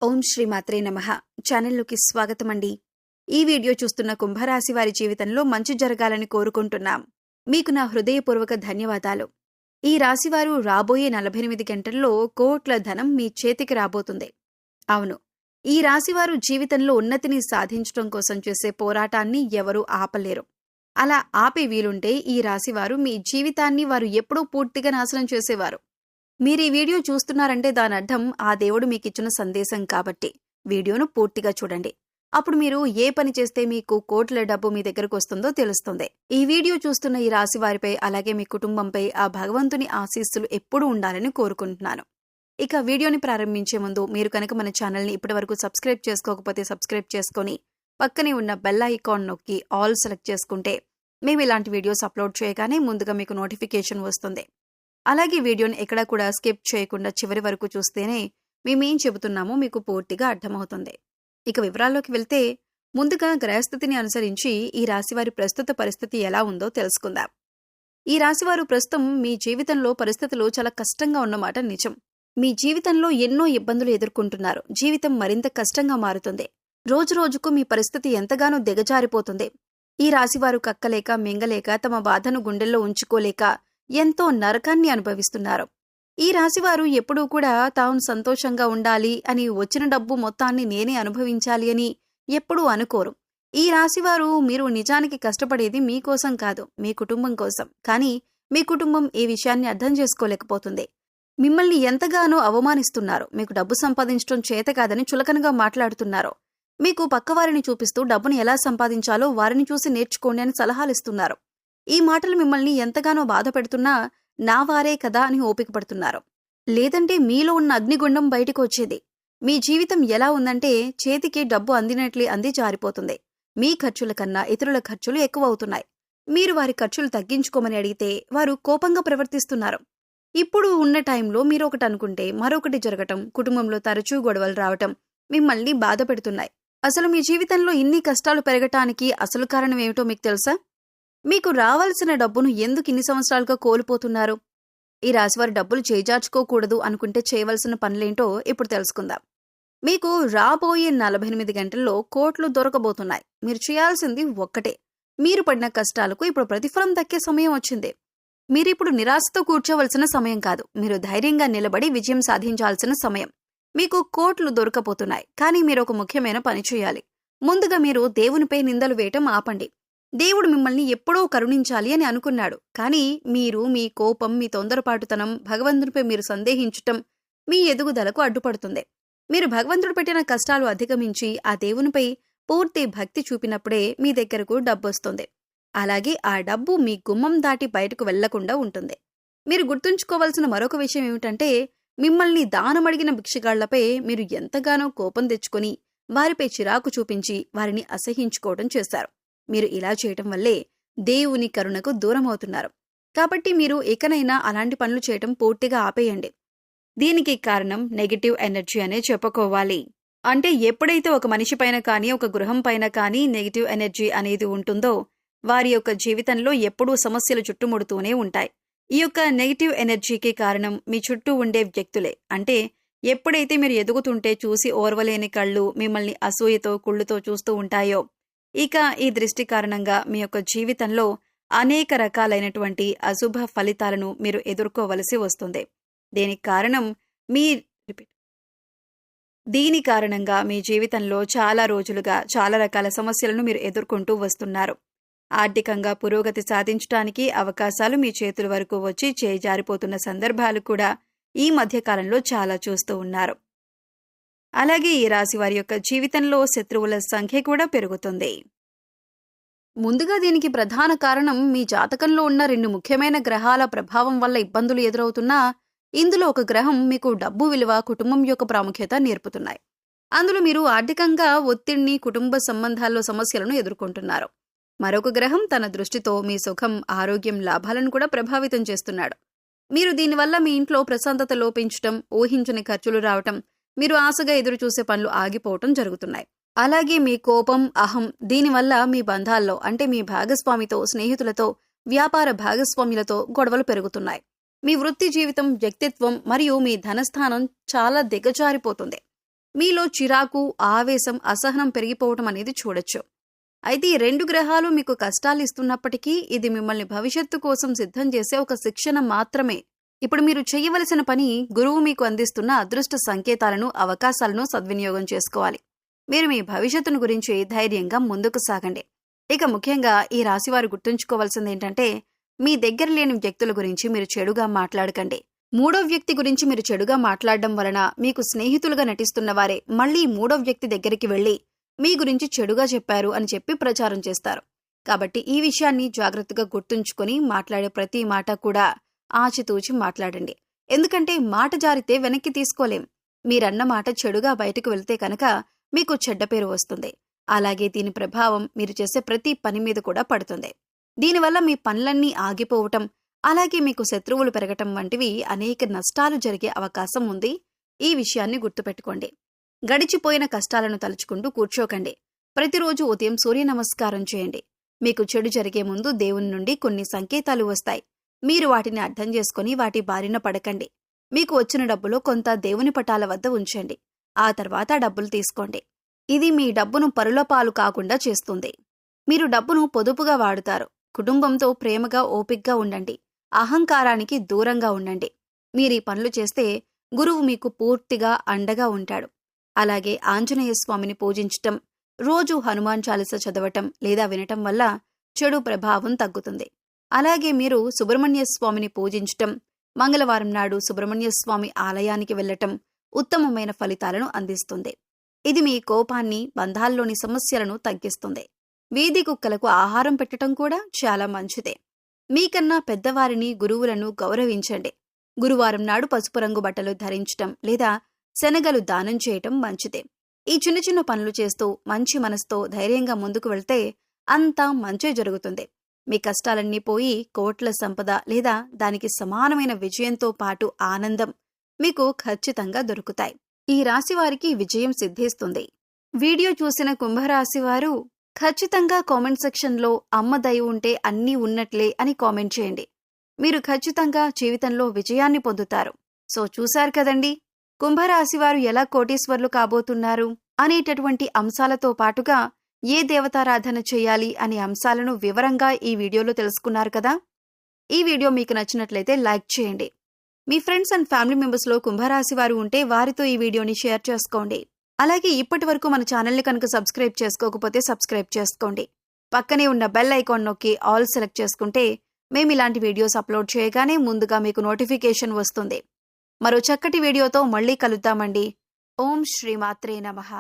ఓం శ్రీ మాత్రే నమః. ఛానల్లోకి స్వాగతమండి. ఈ వీడియో చూస్తున్న కుంభరాశి వారి జీవితంలో మంచి జరగాలని కోరుకుంటున్నాం. మీకు నా హృదయపూర్వక ధన్యవాదాలు. ఈ రాశివారు రాబోయే 48 గంటల్లో కోట్ల ధనం మీ చేతికి రాబోతుంది. అవును, ఈ రాశివారు జీవితంలో ఉన్నతిని సాధించడం కోసం చేసే పోరాటాన్ని ఎవరూ ఆపలేరు. అలా ఆపే వీలుంటే ఈ రాశివారు మీ జీవితాన్ని వారు ఎప్పుడూ పూర్తిగా నాశనం చేసేవారు. మీరు ఈ వీడియో చూస్తున్నారంటే దాని అర్థం ఆ దేవుడు మీకిచ్చిన సందేశం కాబట్టి వీడియోను పూర్తిగా చూడండి. అప్పుడు మీరు ఏ పని చేస్తే మీకు కోట్ల డబ్బు మీ దగ్గరకు వస్తుందో తెలుస్తుంది. ఈ వీడియో చూస్తున్న ఈ రాశి వారిపై అలాగే మీ కుటుంబంపై ఆ భగవంతుని ఆశీస్సులు ఎప్పుడూ ఉండాలని కోరుకుంటున్నాను. ఇక వీడియోని ప్రారంభించే ముందు మీరు కనుక మన ఛానల్ని ఇప్పటివరకు సబ్స్క్రైబ్ చేసుకోకపోతే సబ్స్క్రైబ్ చేసుకొని పక్కనే ఉన్న బెల్ ఐకాన్ నొక్కి ఆల్ సెలెక్ట్ చేసుకుంటే మేము ఇలాంటి వీడియోస్ అప్లోడ్ చేయగానే ముందుగా మీకు నోటిఫికేషన్ వస్తుంది. అలాగే వీడియోని ఎక్కడా కూడా స్కిప్ చేయకుండా చివరి వరకు చూస్తేనే మేమేం చెబుతున్నామో మీకు పూర్తిగా అర్థమవుతుంది. ఇక వివరాల్లోకి వెళ్తే ముందుగా గ్రహస్థితిని అనుసరించి ఈ రాశివారి ప్రస్తుత పరిస్థితి ఎలా ఉందో తెలుసుకుందాం. ఈ రాశివారు ప్రస్తుతం మీ జీవితంలో పరిస్థితులు చాలా కష్టంగా ఉన్నమాట నిజం. మీ జీవితంలో ఎన్నో ఇబ్బందులు ఎదుర్కొంటున్నారు. జీవితం మరింత కష్టంగా మారుతుంది. రోజురోజుకు మీ పరిస్థితి ఎంతగానో దిగజారిపోతుంది. ఈ రాశివారు కక్కలేక మింగలేక తమ బాధను గుండెల్లో ఉంచుకోలేక ఎంతో నరకాన్ని అనుభవిస్తున్నారు. ఈ రాశివారు ఎప్పుడూ కూడా తాను సంతోషంగా ఉండాలి అని, వచ్చిన డబ్బు మొత్తాన్ని నేనే అనుభవించాలి అని ఎప్పుడూ అనుకోరు. ఈ రాశివారు మీరు నిజానికి కష్టపడేది మీకోసం కాదు, మీ కుటుంబం కోసం. కానీ మీ కుటుంబం ఈ విషయాన్ని అర్థం చేసుకోలేకపోతుంది. మిమ్మల్ని ఎంతగానో అవమానిస్తున్నారు. మీకు డబ్బు సంపాదించడం చేత కాదని చులకనగా మాట్లాడుతున్నారు. మీకు పక్కవారిని చూపిస్తూ డబ్బును ఎలా సంపాదించాలో వారిని చూసి నేర్చుకోండి అని సలహాలిస్తున్నారు. ఈ మాటలు మిమ్మల్ని ఎంతగానో బాధ పెడుతున్నా నా వారే కదా అని ఓపిక పడుతున్నారు. లేదంటే మీలో ఉన్న అగ్నిగుండం బయటకు వచ్చేది. మీ జీవితం ఎలా ఉందంటే చేతికి డబ్బు అందినట్లే అంది జారిపోతుంది. మీ ఖర్చుల కన్నా ఇతరుల ఖర్చులు ఎక్కువ అవుతున్నాయి. మీరు వారి ఖర్చులు తగ్గించుకోమని అడిగితే వారు కోపంగా ప్రవర్తిస్తున్నారు. ఇప్పుడు ఉన్న టైంలో మీరు ఒకటి అనుకుంటే మరొకటి జరగటం, కుటుంబంలో తరచూ గొడవలు రావటం మిమ్మల్ని బాధ పెడుతున్నాయి. అసలు మీ జీవితంలో ఇన్ని కష్టాలు పెరగటానికి అసలు కారణం ఏమిటో మీకు తెలుసా? మీకు రావాల్సిన డబ్బును ఎందుకు ఇన్ని సంవత్సరాలుగా కోల్పోతున్నారు? ఈ రాశివారి డబ్బులు చేజార్చుకోకూడదు అనుకుంటే చేయవలసిన పనులేంటో ఇప్పుడు తెలుసుకుందాం. మీకు రాబోయే 48 గంటల్లో కోట్లు దొరకబోతున్నాయి. మీరు చేయాల్సింది ఒక్కటే. మీరు పడిన కష్టాలకు ఇప్పుడు ప్రతిఫలం దక్కే సమయం వచ్చింది. మీరిప్పుడు నిరాశతో కూర్చోవలసిన సమయం కాదు. మీరు ధైర్యంగా నిలబడి విజయం సాధించాల్సిన సమయం. మీకు కోట్లు దొరకబోతున్నాయి. కానీ మీరు ఒక ముఖ్యమైన పని చేయాలి. ముందుగా మీరు దేవునిపై నిందలు వేయటం ఆపండి. దేవుడు మిమ్మల్ని ఎప్పుడో కరుణించాలి అని అనుకున్నాడు. కానీ మీరు మీ కోపం, మీ తొందరపాటుతనం, భగవంతునిపై మీరు సందేహించటం మీ ఎదుగుదలకు అడ్డుపడుతుంది. మీరు భగవంతుడు పెట్టిన కష్టాలు అధిగమించి ఆ దేవునిపై పూర్తి భక్తి చూపినప్పుడే మీ దగ్గరకు డబ్బొస్తుంది. అలాగే ఆ డబ్బు మీ గుమ్మం దాటి బయటకు వెళ్లకుండా ఉంటుంది. మీరు గుర్తుంచుకోవాల్సిన మరొక విషయం ఏమిటంటే మిమ్మల్ని దానమడిగిన భిక్షగాళ్లపై మీరు ఎంతగానో కోపం తెచ్చుకొని వారిపై చిరాకు చూపించి వారిని అసహించుకోవడం చేశారు. మీరు ఇలా చేయటం వల్లే దేవుని కరుణకు దూరమవుతున్నారు. కాబట్టి మీరు ఇకనైనా అలాంటి పనులు చేయటం పూర్తిగా ఆపేయండి. దీనికి కారణం నెగటివ్ ఎనర్జీ అనే చెప్పుకోవాలి. అంటే ఎప్పుడైతే ఒక మనిషి పైన కానీ ఒక గృహం పైన కానీ నెగటివ్ ఎనర్జీ అనేది ఉంటుందో వారి యొక్క జీవితంలో ఎప్పుడూ సమస్యలు చుట్టుముడుతూనే ఉంటాయి. ఈ యొక్క నెగటివ్ ఎనర్జీకి కారణం మీ చుట్టూ ఉండే వ్యక్తులే. అంటే ఎప్పుడైతే మీరు ఎదుగుతుంటే చూసి ఓర్వలేని కళ్ళు మిమ్మల్ని అసూయతో కుళ్ళుతో చూస్తూ ఉంటాయో, ఇక ఈ దృష్టి కారణంగా మీ యొక్క జీవితంలో అనేక రకాలైనటువంటి అశుభ ఫలితాలను మీరు ఎదుర్కోవలసి వస్తుంది. దీని కారణంగా మీ జీవితంలో చాలా రోజులుగా చాలా రకాల సమస్యలను మీరు ఎదుర్కొంటూ వస్తున్నారు. ఆర్థికంగా పురోగతి సాధించడానికి అవకాశాలు మీ చేతుల వరకు వచ్చి చేజారిపోతున్న సందర్భాలు కూడా ఈ మధ్యకాలంలో చాలా చూస్తూ ఉన్నారు. అలాగే ఈ రాశి వారి యొక్క జీవితంలో శత్రువుల సంఖ్య కూడా పెరుగుతుంది. ముందుగా దీనికి ప్రధాన కారణం మీ జాతకంలో ఉన్న 2 ముఖ్యమైన గ్రహాల ప్రభావం వల్ల ఇబ్బందులు ఎదురవుతున్నా ఇందులో ఒక గ్రహం మీకు డబ్బు విలువ, కుటుంబం యొక్క ప్రాముఖ్యత నేర్పుతున్నాయి. అందులో మీరు ఆర్థికంగా ఒత్తిడిని, కుటుంబ సంబంధాల్లో సమస్యలను ఎదుర్కొంటున్నారు. మరొక గ్రహం తన దృష్టితో మీ సుఖం, ఆరోగ్యం, లాభాలను కూడా ప్రభావితం చేస్తున్నాడు. మీరు దీనివల్ల మీ ఇంట్లో ప్రశాంతత లోపించటం, ఊహించని ఖర్చులు రావటం, మీరు ఆశగా ఎదురుచూసే పనులు ఆగిపోవటం జరుగుతున్నాయి. అలాగే మీ కోపం, అహం దీనివల్ల మీ బంధాల్లో అంటే మీ భాగస్వామితో, స్నేహితులతో, వ్యాపార భాగస్వాములతో గొడవలు పెరుగుతున్నాయి. మీ వృత్తి జీవితం, వ్యక్తిత్వం మరియు మీ ధనస్థానం చాలా దిగజారిపోతుంది. మీలో చిరాకు, ఆవేశం, అసహనం పెరిగిపోవటం అనేది చూడొచ్చు. అయితే ఈ 2 గ్రహాలు మీకు కష్టాలు ఇస్తున్నప్పటికీ ఇది మిమ్మల్ని భవిష్యత్తు కోసం సిద్ధం చేసే ఒక శిక్షణ మాత్రమే. ఇప్పుడు మీరు చేయవలసిన పని గురువు మీకు అందిస్తున్న అదృష్ట సంకేతాలను, అవకాశాలను సద్వినియోగం చేసుకోవాలి. మీరు మీ భవిష్యత్తును గురించి ధైర్యంగా ముందుకు సాగండి. ఇక ముఖ్యంగా ఈ రాశివారు గుర్తుంచుకోవాల్సిందేంటంటే, మీ దగ్గర లేని వ్యక్తుల గురించి మీరు చెడుగా మాట్లాడకండి. మూడో వ్యక్తి గురించి మీరు చెడుగా మాట్లాడడం వలన మీకు స్నేహితులుగా నటిస్తున్న వారే మళ్లీ మూడో వ్యక్తి దగ్గరికి వెళ్లి మీ గురించి చెడుగా చెప్పారు అని చెప్పి ప్రచారం చేస్తారు. కాబట్టి ఈ విషయాన్ని జాగ్రత్తగా గుర్తుంచుకొని మాట్లాడే ప్రతి మాట కూడా ఆచితూచి మాట్లాడండి. ఎందుకంటే మాట జారితే వెనక్కి తీసుకోలేం. మీరన్న మాట చెడుగా బయటకు వెళ్తే కనుక మీకు చెడ్డ పేరు వస్తుంది. అలాగే దీని ప్రభావం మీరు చేసే ప్రతి పని మీద కూడా పడుతుంది. దీనివల్ల మీ పనులన్నీ ఆగిపోవటం, అలాగే మీకు శత్రువులు పెరగటం వంటివి అనేక నష్టాలు జరిగే అవకాశం ఉంది. ఈ విషయాన్ని గుర్తుపెట్టుకోండి. గడిచిపోయిన కష్టాలను తలుచుకుంటూ కూర్చోకండి. ప్రతిరోజు ఉదయం సూర్య నమస్కారం చేయండి. మీకు చెడు జరిగే ముందు దేవుని నుండి కొన్ని సంకేతాలు వస్తాయి. మీరు వాటిని అర్థం చేసుకుని వాటి బారిన పడకండి. మీకు వచ్చిన డబ్బులో కొంత దేవుని పటాల వద్ద ఉంచండి. ఆ తర్వాత డబ్బులు తీసుకోండి. ఇది మీ డబ్బును పరుల పాలు కాకుండా చేస్తుంది. మీరు డబ్బును పొదుపుగా వాడుతారు. కుటుంబంతో ప్రేమగా, ఓపిగ్గా ఉండండి. అహంకారానికి దూరంగా ఉండండి. మీరీ పనులు చేస్తే గురువు మీకు పూర్తిగా అండగా ఉంటాడు. అలాగే ఆంజనేయ స్వామిని పూజించటం, రోజు హనుమాన్ చాలీస చదవటం లేదా వినటం వల్ల చెడు ప్రభావం తగ్గుతుంది. అలాగే మీరు సుబ్రహ్మణ్య స్వామిని పూజించటం, మంగళవారం నాడు సుబ్రహ్మణ్య స్వామి ఆలయానికి వెళ్లటం ఉత్తమమైన ఫలితాలను అందిస్తుంది. ఇది మీ కోపాన్ని, బంధాల్లోని సమస్యలను తగ్గిస్తుంది. వీధి కుక్కలకు ఆహారం పెట్టడం కూడా చాలా మంచిదే. మీకన్నా పెద్దవారిని, గురువులను గౌరవించండి. గురువారం నాడు పసుపు రంగు బట్టలు ధరించటం లేదా శనగలు దానం చేయటం మంచిదే. ఈ చిన్న చిన్న పనులు చేస్తూ మంచి మనసుతో ధైర్యంగా ముందుకు వెళ్తే అంతా మంచే జరుగుతుంది. మీ కష్టాలన్నీ పోయి కోట్ల సంపద లేదా దానికి సమానమైన విజయంతో పాటు ఆనందం మీకు ఖచ్చితంగా దొరుకుతాయి. ఈ రాశివారికి విజయం సిద్ధిస్తుంది. వీడియో చూసిన కుంభరాశివారు ఖచ్చితంగా కామెంట్ సెక్షన్లో అమ్మ దయ ఉంటే అన్నీ ఉన్నట్లే అని కామెంట్ చేయండి. మీరు ఖచ్చితంగా జీవితంలో విజయాన్ని పొందుతారు. సో చూశారు కదండి, కుంభరాశివారు ఎలా కోటీశ్వర్లు కాబోతున్నారు అనేటటువంటి అంశాలతో పాటుగా ఏ దేవతారాధన చేయాలి అనే అంశాలను వివరంగా ఈ వీడియోలో తెలుసుకున్నారు కదా. ఈ వీడియో మీకు నచ్చినట్లయితే లైక్ చేయండి. మీ ఫ్రెండ్స్ అండ్ ఫ్యామిలీ మెంబర్స్లో కుంభరాశివారు ఉంటే వారితో ఈ వీడియోని షేర్ చేసుకోండి. అలాగే ఇప్పటి వరకు మన ఛానల్ని కనుక సబ్స్క్రైబ్ చేసుకోకపోతే సబ్స్క్రైబ్ చేసుకోండి. పక్కనే ఉన్న బెల్ ఐకాన్ నొక్కి ఆల్ సెలెక్ట్ చేసుకుంటే మేము ఇలాంటి వీడియోస్ అప్లోడ్ చేయగానే ముందుగా మీకు నోటిఫికేషన్ వస్తుంది. మరో చక్కటి వీడియోతో మళ్ళీ కలుద్దామండి. ఓం శ్రీమాత్రే నమః.